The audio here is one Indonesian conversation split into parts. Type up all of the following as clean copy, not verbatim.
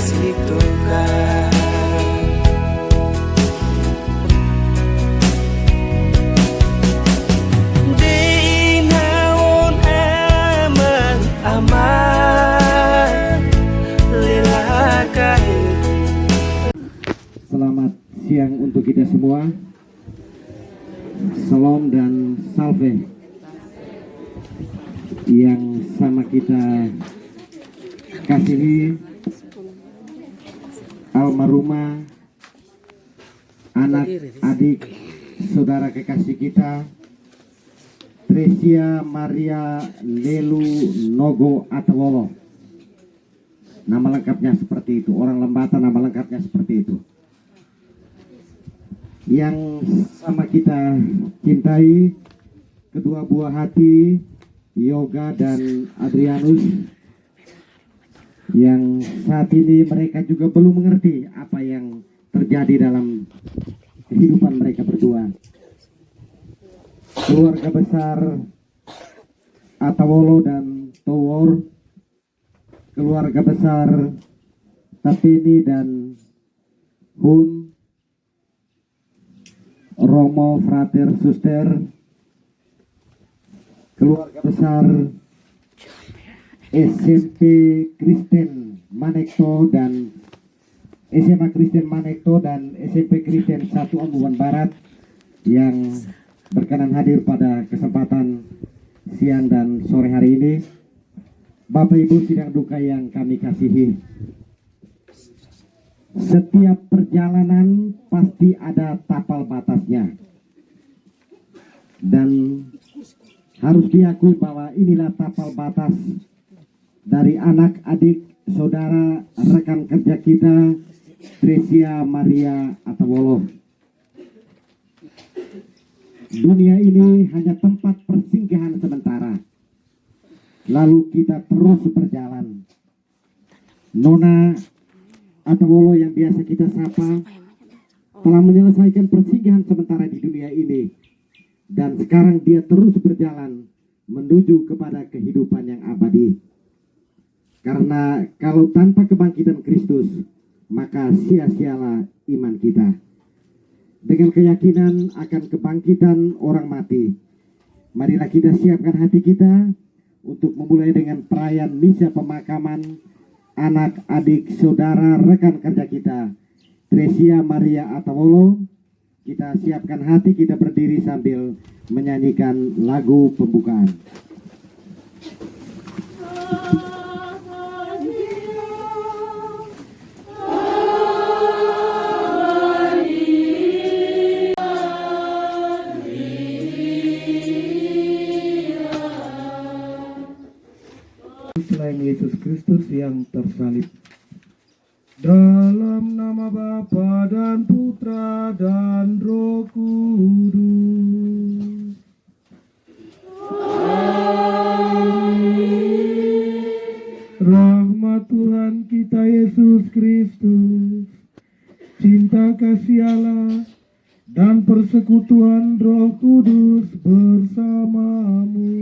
kasih Tuhan. Di naon aman lila kahit. Selamat siang untuk kita semua. Salam dan salve yang sama kita kasihi almarhumah anak adik saudara kekasih kita Tresia Maria Lelu Nogo Atawolo. Nama lengkapnya seperti itu, orang Lembata nama lengkapnya seperti itu. Yang sama kita cintai, kedua buah hati Yoga dan Adrianus, yang saat ini mereka juga belum mengerti apa yang terjadi dalam kehidupan mereka berdua. Keluarga besar Atawolo dan Towor, keluarga besar Tapini dan Hun, Romo, Frater, Suster, keluarga besar SMP Kristen Manekto dan SMA Kristen Manekto dan SMP Kristen 1 Ombungan Barat yang berkenan hadir pada kesempatan siang dan sore hari ini. Bapak Ibu sidang duka yang kami kasihi, setiap perjalanan pasti ada tapal batasnya, dan harus diakui bahwa inilah tapal batas dari anak adik saudara rekan kerja kita Tresia Maria Atawolo. Dunia ini hanya tempat persinggahan sementara, lalu kita terus berjalan. Nona Atawolo yang biasa kita sapa telah menyelesaikan persinggahan sementara di dunia ini, dan sekarang dia terus berjalan menuju kepada kehidupan yang abadi. Karena kalau tanpa kebangkitan Kristus, maka sia-sialah iman kita. Dengan keyakinan akan kebangkitan orang mati, marilah kita siapkan hati kita untuk memulai dengan perayaan misa pemakaman anak adik saudara rekan kerja kita Tresia Maria Atawolo. Kita siapkan hati, kita berdiri sambil menyanyikan lagu pembukaan. Selain Yesus Kristus yang tersalib. Dalam nama Bapa dan Putra dan Roh Kudus. Amin. Rahmat Tuhan kita Yesus Kristus, cinta kasih Allah, dan persekutuan Roh Kudus bersamamu.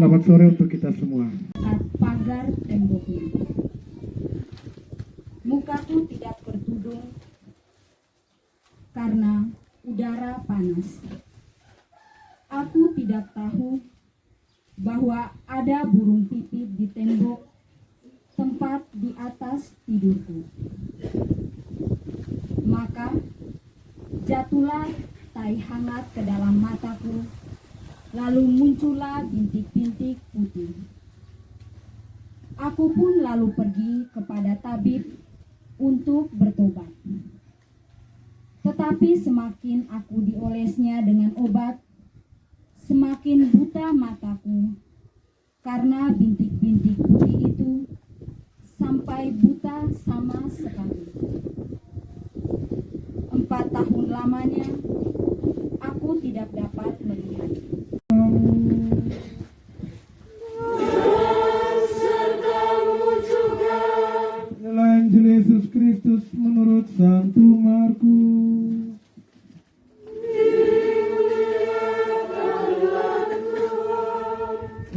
Selamat sore untuk kita semua. Pagar temboknya. Mukaku tidak bertudung karena udara panas. Aku tidak tahu bahwa ada burung pipit di tembok tempat di atas tidurku. Maka jatuhlah tai hangat ke dalam mataku, lalu muncullah bintik-bintik putih. Aku pun lalu pergi kepada tabib untuk bertobat. Tetapi semakin aku diolesnya dengan obat, semakin buta mataku, karena bintik-bintik putih itu sampai buta sama sekali. 4 tahun lamanya aku tidak dapat melihat. Injil Yesus Kristus menurut Santo Markus.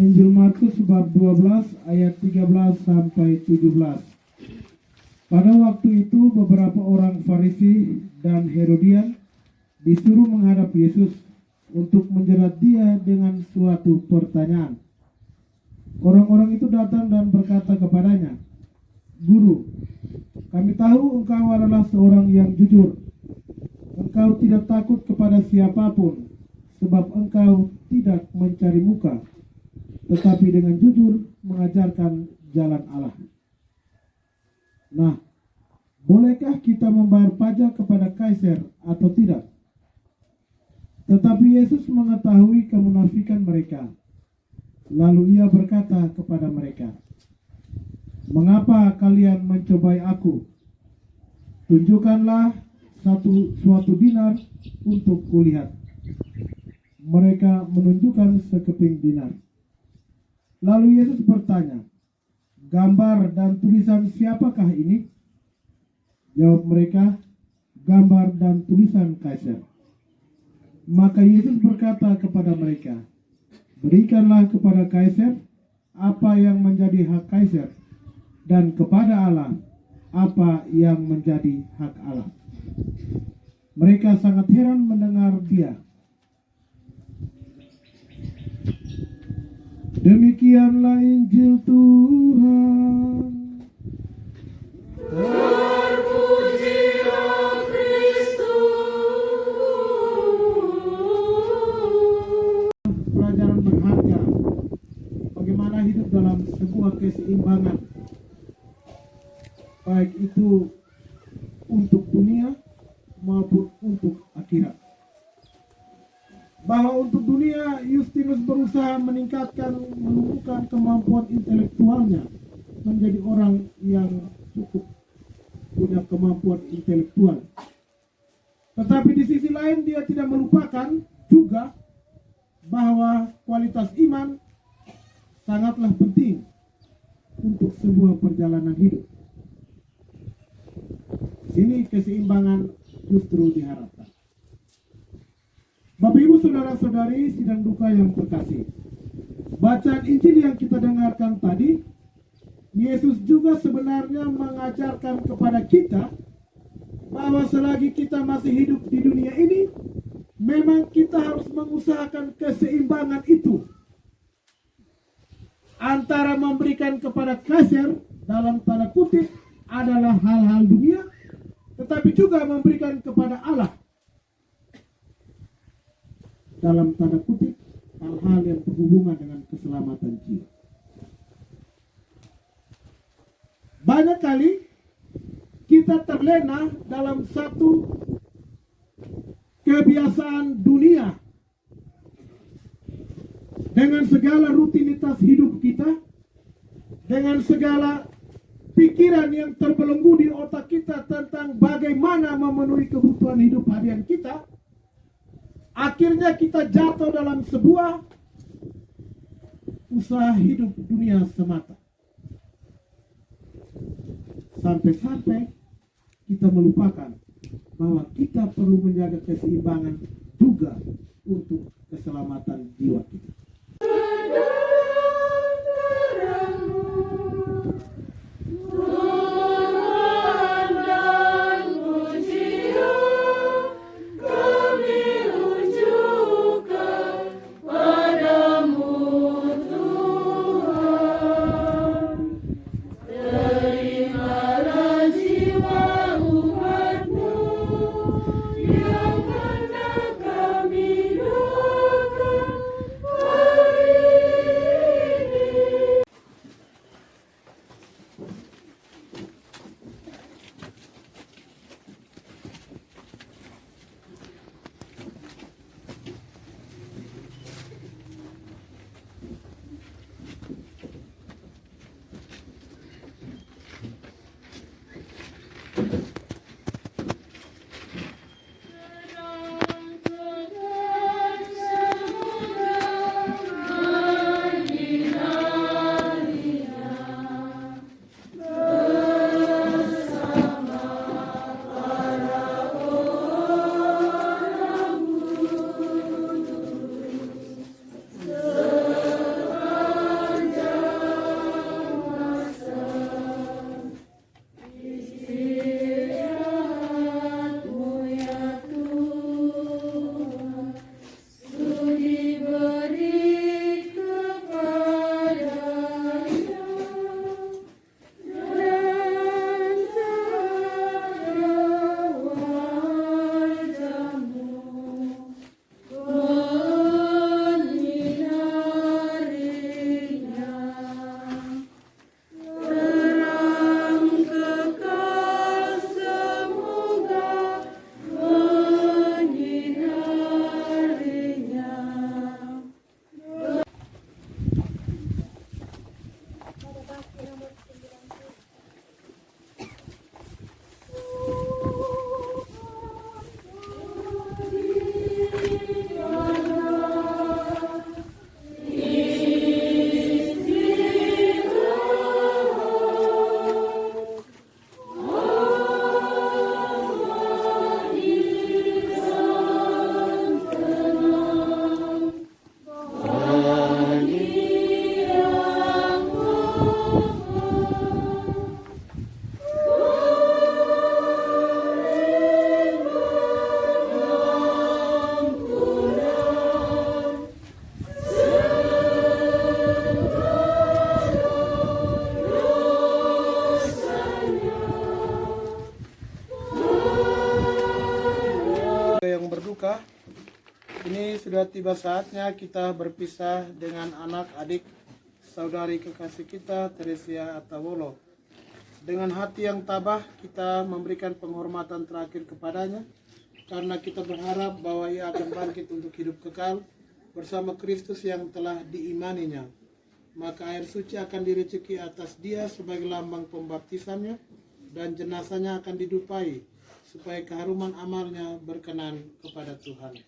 Injil Markus bab 12 ayat 13 sampai 17. Pada waktu itu beberapa orang Farisi dan Herodian disuruh menghadap Yesus untuk menjerat dia dengan suatu pertanyaan. Orang-orang itu datang dan berkata kepadanya, "Guru, kami tahu engkau adalah seorang yang jujur. Engkau tidak takut kepada siapapun, sebab engkau tidak mencari muka, tetapi dengan jujur mengajarkan jalan Allah. Nah, bolehkah kita membayar pajak kepada Kaisar atau tidak?" Tetapi Yesus mengetahui kemunafikan mereka. Lalu ia berkata kepada mereka, "Mengapa kalian mencobai aku? Tunjukkanlah suatu dinar untuk kulihat." Mereka menunjukkan sekeping dinar. Lalu Yesus bertanya, "Gambar dan tulisan siapakah ini?" Jawab mereka, "Gambar dan tulisan Kaisar." Maka Yesus berkata kepada mereka, "Berikanlah kepada Kaisar apa yang menjadi hak Kaisar, dan kepada Allah apa yang menjadi hak Allah." Mereka sangat heran mendengar dia. Demikianlah Injil Tuhan. Pelajaran berharga bagaimana hidup dalam sebuah keseimbangan, baik itu untuk dunia maupun untuk akhirat. Bahwa untuk dunia, Justinus berusaha menumbuhkan kemampuan intelektualnya menjadi orang yang cukup punya kemampuan intelektual. Tetapi di sisi lain dia tidak melupakan juga bahwa kualitas iman sangatlah penting untuk sebuah perjalanan hidup. Sini keseimbangan justru diharapkan. Bapak Ibu saudara-saudari sidang duka yang terkasih, bacaan Injil yang kita dengarkan tadi, Yesus juga sebenarnya mengajarkan kepada kita bahwa selagi kita masih hidup di dunia ini, memang kita harus mengusahakan keseimbangan itu antara memberikan kepada Kaisar dalam tanda kutip adalah hal-hal dunia, tetapi juga memberikan kepada Allah dalam tanda kutip hal-hal yang berhubungan dengan keselamatan jiwa. Banyak kali kita terlena dalam satu kebiasaan dunia dengan segala rutinitas hidup kita, dengan segala pikiran yang terbelenggu di otak kita tentang bagaimana memenuhi kebutuhan hidup harian kita. Akhirnya kita jatuh dalam sebuah usaha hidup dunia semata. Sampai-sampai kita melupakan bahwa kita perlu menjaga keseimbangan juga untuk keselamatan jiwa kita. Yang hendak kami doakan. sudah tiba saatnya kita berpisah dengan anak-adik saudari kekasih kita Teresia Atawolo. Dengan hati yang tabah kita memberikan penghormatan terakhir kepadanya karena kita berharap bahwa ia akan bangkit untuk hidup kekal bersama Kristus yang telah diimaninya. Maka air suci akan direcuki atas dia sebagai lambang pembaptisannya dan jenazahnya akan didupai supaya keharuman amalnya berkenan kepada Tuhan.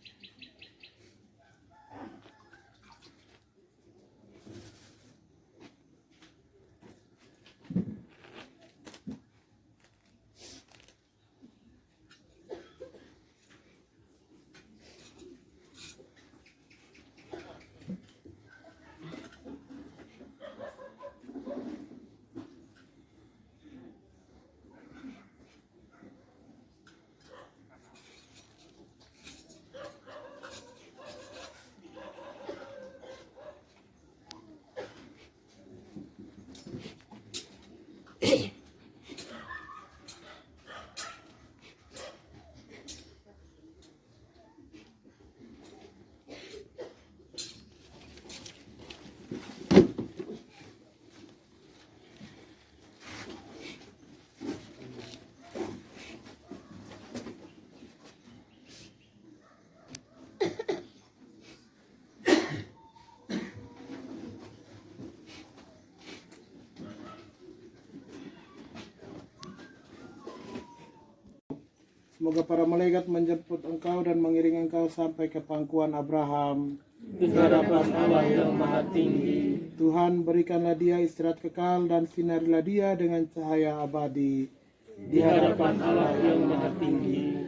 Semoga para malaikat menjemput engkau dan mengiringi engkau sampai ke pangkuan Abraham di hadapan Allah yang Maha Tinggi. Tuhan, berikanlah dia istirahat kekal dan sinarilah dia dengan cahaya abadi Di hadapan Allah yang Maha Tinggi.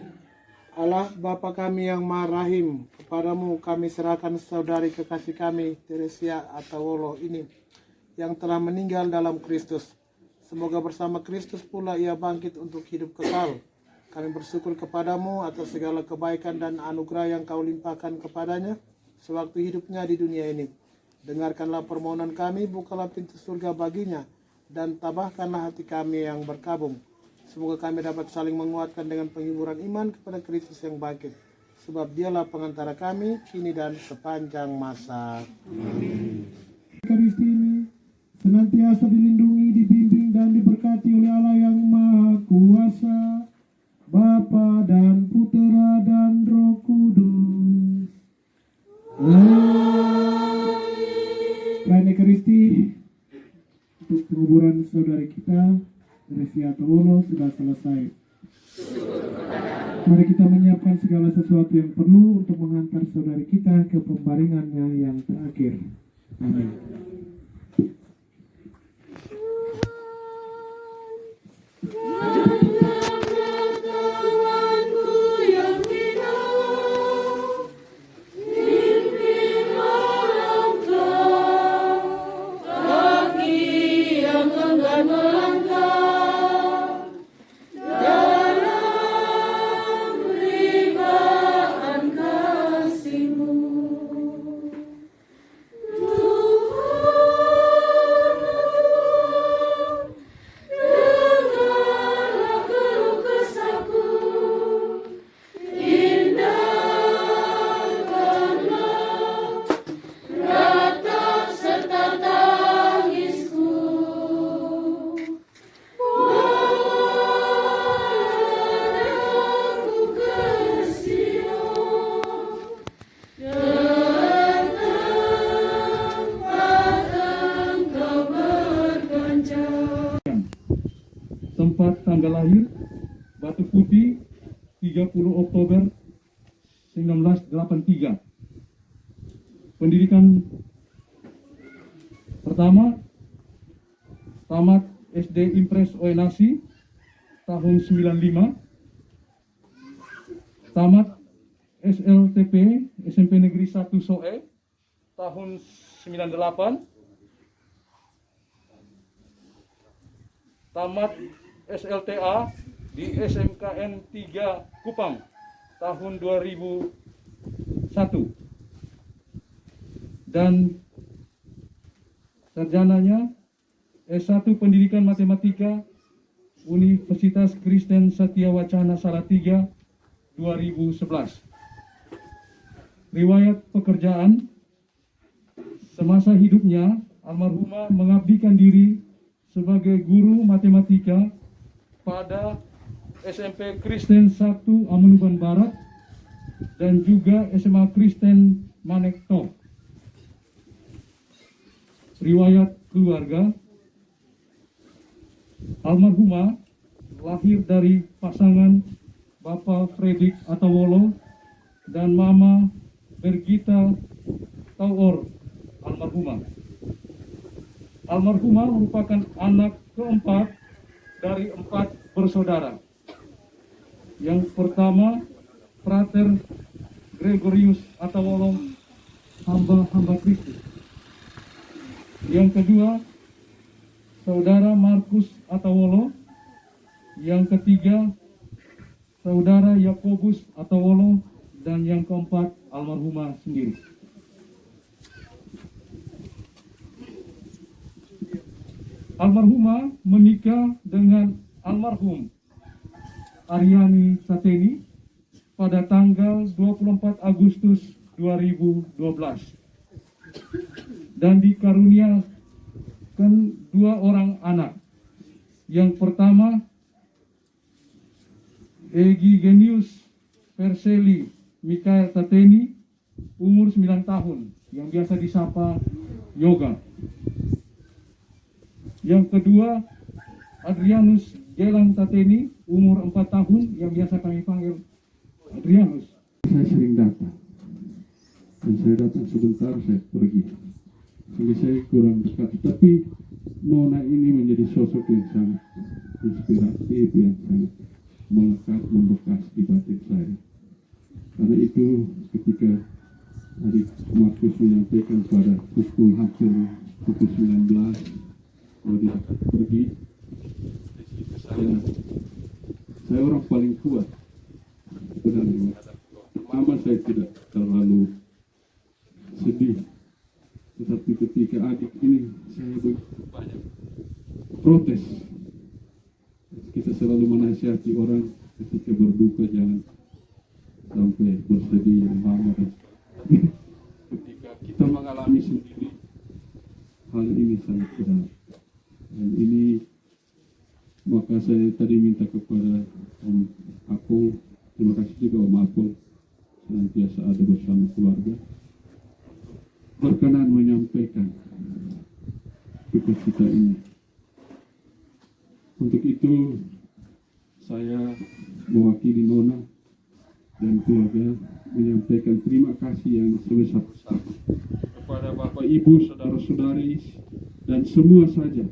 Allah Bapa kami yang Maha Rahim, kepadamu kami serahkan saudari kekasih kami Teresia Atawolo ini yang telah meninggal dalam Kristus. Semoga bersama Kristus pula ia bangkit untuk hidup kekal. Kami bersyukur kepadamu atas segala kebaikan dan anugerah yang kau limpahkan kepadanya sewaktu hidupnya di dunia ini. Dengarkanlah permohonan kami, bukalah pintu surga baginya, dan tabahkanlah hati kami yang berkabung. Semoga kami dapat saling menguatkan dengan penghiburan iman kepada Kristus yang bangkit. Sebab dialah pengantara kami, kini dan sepanjang masa. Amin. Ekaristi ini senantiasa dilindungi, dibimbing, dan diberkati oleh Allah yang Maha Kuasa, Bapa dan Putera dan Roh Kudus. Perayaan Ekaristi untuk penguburan saudari kita Teresia Atawolo sudah selesai. Mari kita menyiapkan segala sesuatu yang perlu untuk menghantar saudari kita ke pembaringannya yang terakhir. Amin. Tempat tanggal lahir Batu Putih 30 Oktober 1983. Pendidikan pertama tamat SD Impres Oenasi tahun 95. Tamat SLTP SMP Negeri 1 Soe tahun 98. Tamat SLTA di SMKN 3 Kupang tahun 2001 dan sarjananya S1 Pendidikan Matematika Universitas Kristen Satya Wacana Salatiga 2011. riwayat pekerjaan semasa hidupnya, almarhumah mengabdikan diri sebagai guru matematika pada SMP Kristen 1 Amunuban Barat dan juga SMA Kristen Manekto. Riwayat keluarga, almarhumah lahir dari pasangan Bapak Fredrik Atawolo dan Mama Bergita Tauor almarhumah. Almarhumah merupakan anak keempat dari 4 bersaudara. Yang pertama, Frater Gregorius Atawolo, hamba Kristus. Yang kedua, Saudara Markus Atawolo. Yang ketiga, Saudara Yakobus Atawolo. Dan yang keempat, almarhumah sendiri. Almarhumah menikah dengan almarhum Aryani Sateni pada tanggal 24 Agustus 2012 dan dikaruniakan 2 orang anak. Yang pertama, Egigenius Perseli Mikael Tateni, umur 9 tahun, yang biasa disapa Yoga. Yang kedua, Adrianus Gelang Tateni, umur 4 tahun, yang biasa kami panggil Adrianus. Saya sering datang, dan saya datang sebentar, saya pergi. Jadi saya kurang dekat, tapi Nona ini menjadi sosok yang sangat inspiratif, yang sangat melekat, membekas di batin saya. Karena itu ketika adik Markus menyampaikan pada hampir pukul 19 kalau dia akan pergi, saya orang paling kuat sebenarnya. Pertama, saya tidak terlalu sedih, tetapi ketika adik ini saya begitu banyak protes. Kita selalu menasihati orang ketika berduka jangan sampai bersedih yang lama, dan ketika kita mengalami sendiri hal ini sangat berat. Dan ini maka saya tadi minta kepada Om Apol, terima kasih juga Om Apol senantiasa ada bersama keluarga, berkenan menyampaikan duka cita ini. Untuk itu saya mewakili Nona dan keluarga menyampaikan terima kasih yang sebesar-besarnya kepada Bapak Ibu, saudara-saudari, dan semua saja,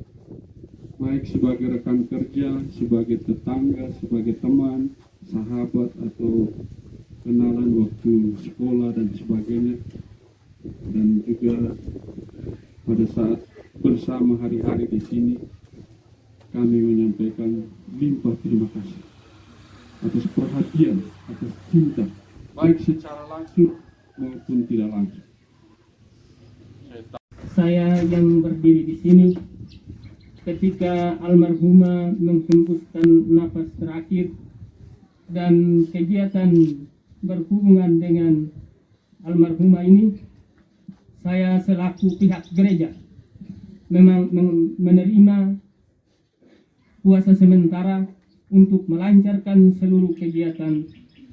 baik sebagai rekan kerja, sebagai tetangga, sebagai teman, sahabat, atau kenalan waktu sekolah dan sebagainya, dan juga pada saat bersama hari-hari di sini, kami menyampaikan limpah terima kasih atas perhatian, atas cinta, baik secara langsung maupun tidak langsung. Saya yang berdiri di sini ketika almarhumah menghembuskan napas terakhir, dan kegiatan berhubungan dengan almarhumah ini, saya selaku pihak gereja memang menerima kuasa sementara untuk melancarkan seluruh kegiatan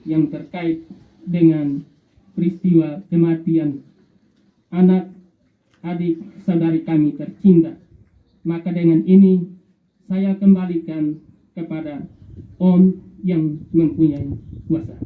yang terkait dengan peristiwa kematian anak adik saudari kami tercinta. Maka dengan ini saya kembalikan kepada Om yang mempunyai kuasa.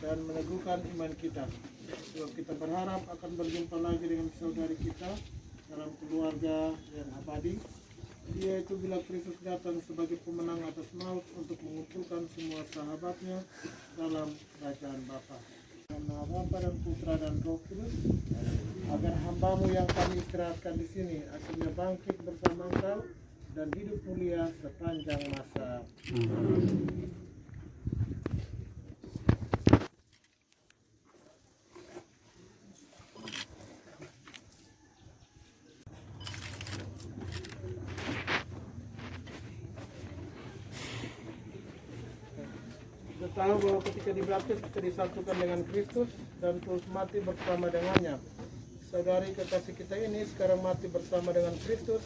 dan meneguhkan iman kita. Sebab kita berharap akan berjumpa lagi dengan saudari kita dalam keluarga yang abadi, yaitu bila Kristus datang sebagai pemenang atas maut untuk mengumpulkan semua sahabatnya dalam kerajaan Bapa. Nama Bapa dan Putra dan Roh Kudus, agar hambamu yang kami istirahatkan di sini akhirnya bangkit bersama Engkau dan hidup mulia sepanjang masa. Kita tahu bahwa ketika dibaptis kita disatukan dengan Kristus dan terus mati bersama dengannya. Saudari kekasih kita ini sekarang mati bersama dengan Kristus.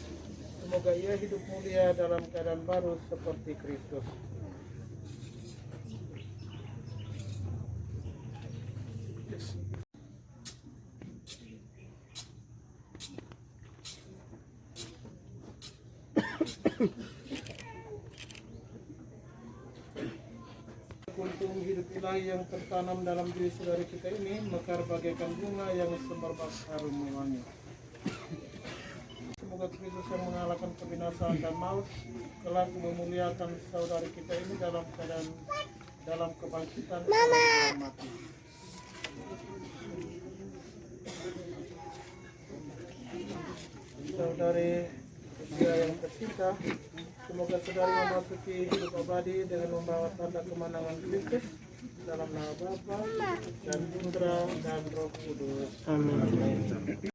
Semoga ia hidup mulia dalam keadaan baru seperti Kristus. Kuntum hidup ilahi yang tertanam dalam diri saudari kita ini mekar bagaikan bunga yang semerbak harum wangi. Semoga Kristus yang mengalahkan kebinasaan dan maut kelak memuliakan saudari kita ini dalam kebangkitan orang mati. Saudari Usia yang tercinta, semoga saudari memasuki hidup abadi dengan membawa tanda kemenangan Kristus dalam nama Bapa dan Putra dan Roh Kudus. Amin.